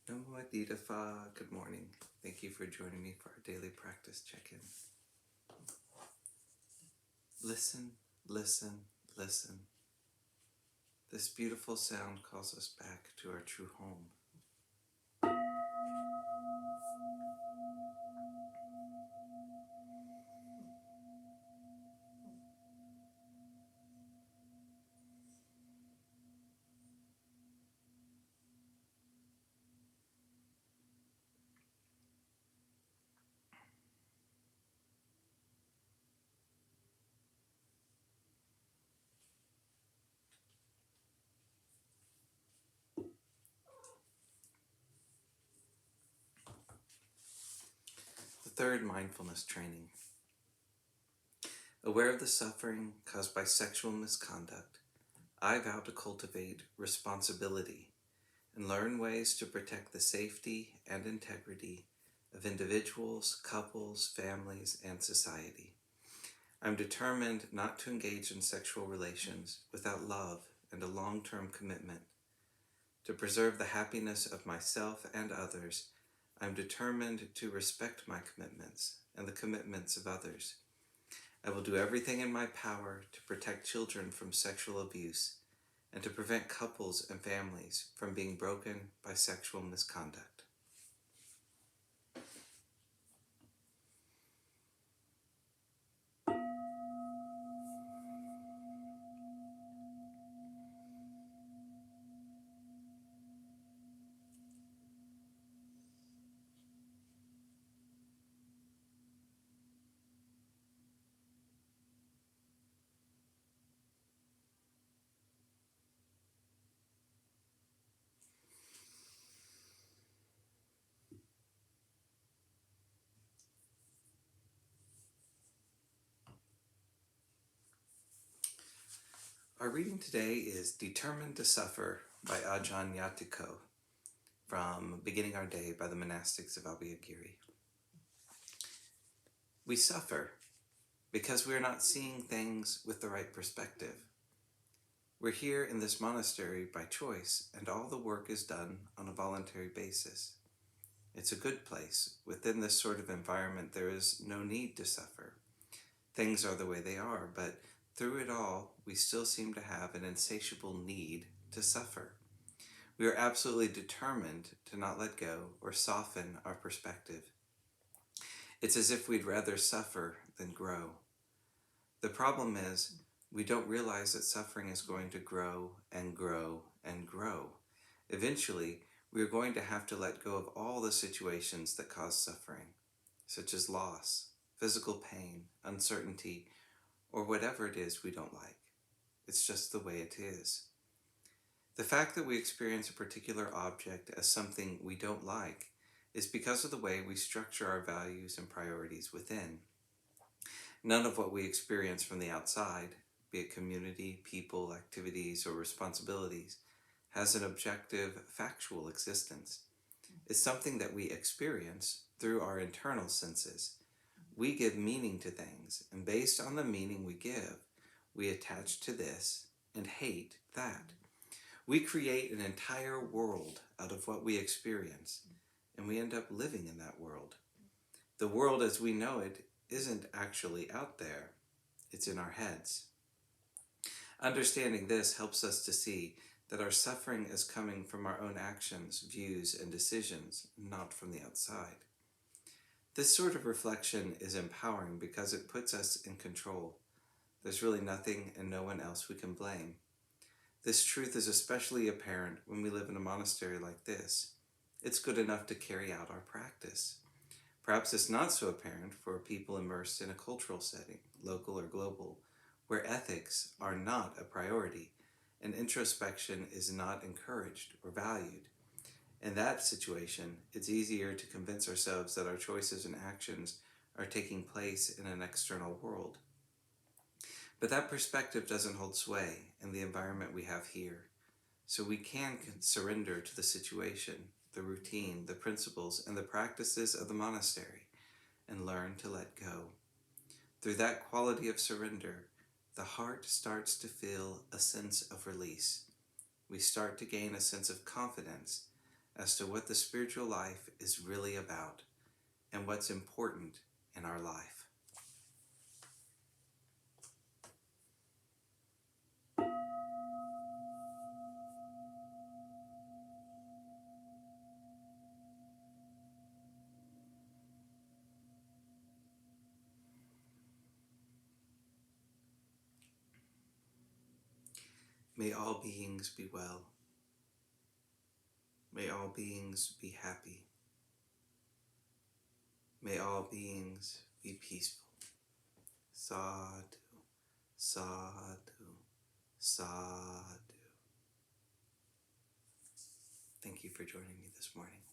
Namo Adita Phat. Good morning. Thank you for joining me for our daily practice check-in. Listen, listen, listen. This beautiful sound calls us back to our true home. The third mindfulness training. Aware of the suffering caused by sexual misconduct, I vow to cultivate responsibility and learn ways to protect the safety and integrity of individuals, couples, families, and society. I'm determined not to engage in sexual relations without love and a long-term commitment. To preserve the happiness of myself and others, I'm determined to respect my commitments and the commitments of others. I will do everything in my power to protect children from sexual abuse and to prevent couples and families from being broken by sexual misconduct. Our reading today is Determined to Suffer by Ajahn Yatiko from Beginning Our Day by the Monastics of Abhayagiri. We suffer because we are not seeing things with the right perspective. We're here in this monastery by choice, and all the work is done on a voluntary basis. It's a good place. Within this sort of environment, there is no need to suffer. Things are the way they are, but through it all, we still seem to have an insatiable need to suffer. We are absolutely determined to not let go or soften our perspective. It's as if we'd rather suffer than grow. The problem is, we don't realize that suffering is going to grow and grow and grow. Eventually, we are going to have to let go of all the situations that cause suffering, such as loss, physical pain, uncertainty, or whatever it is we don't like. It's just the way it is. The fact that we experience a particular object as something we don't like is because of the way we structure our values and priorities within. None of what we experience from the outside, be it community, people, activities, or responsibilities, has an objective, factual existence. It's something that we experience through our internal senses. We give meaning to things, and based on the meaning we give, we attach to this and hate that. We create an entire world out of what we experience, and we end up living in that world. The world as we know it isn't actually out there, it's in our heads. Understanding this helps us to see that our suffering is coming from our own actions, views, and decisions, not from the outside. This sort of reflection is empowering because it puts us in control. There's really nothing and no one else we can blame. This truth is especially apparent when we live in a monastery like this. It's good enough to carry out our practice. Perhaps it's not so apparent for people immersed in a cultural setting, local or global, where ethics are not a priority and introspection is not encouraged or valued. In that situation, it's easier to convince ourselves that our choices and actions are taking place in an external world. But that perspective doesn't hold sway in the environment we have here, so we can surrender to the situation, the routine, the principles, and the practices of the monastery, and learn to let go. Through that quality of surrender, the heart starts to feel a sense of release. We start to gain a sense of confidence, as to what the spiritual life is really about and what's important in our life. May all beings be well. May all beings be happy. May all beings be peaceful. Sadhu, sadhu, sadhu. Thank you for joining me this morning.